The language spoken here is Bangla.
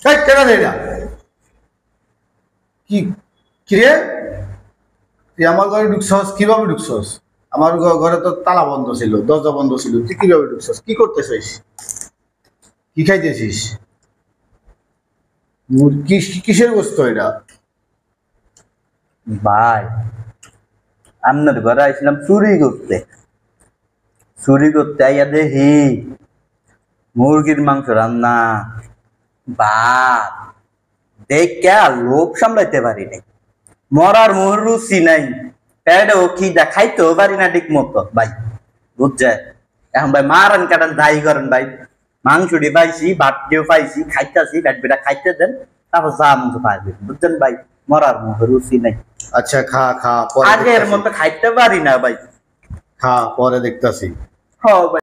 কেন দেয় না? কি কিরে, তুই আমার ঘরে ঢুকছস? কিভাবে ঢুকছস? আমার ঘরে তো তালা বন্ধ ছিল, দরজা বন্ধ ছিল, তুই কিভাবে ঢুকছস? কি করতেছিস? কি খাইতেছিস? কিসের বস্তু এটা? ভাই আপনার ঘরে আইছিলাম চুরি করতে আইয়া দেখি মুরগির মাংস রান্না, ভাত দেখে লোভ সামলাইতে পারি নাই, মরার মোহর রুচি নাই, পেটেও খিদা, খাইতেও পারি না ঠিক মতো ভাই, বুঝছে? এখন ভাই মারান কাটান দায়ী করেন ভাই, মাংসটি পাইছি, ভাতটিও পাইছি, খাইতেছি, পেট পেটা খাইতে দেন, তারপর যা মাংস পাইবে, বুঝছেন ভাই? মরার মোহর রুচি নাই। আচ্ছা খা খা, আগের মতো খাইতে পারি না ভাই। খা, পরে দেখতাছি। হ্যাঁ ভাই।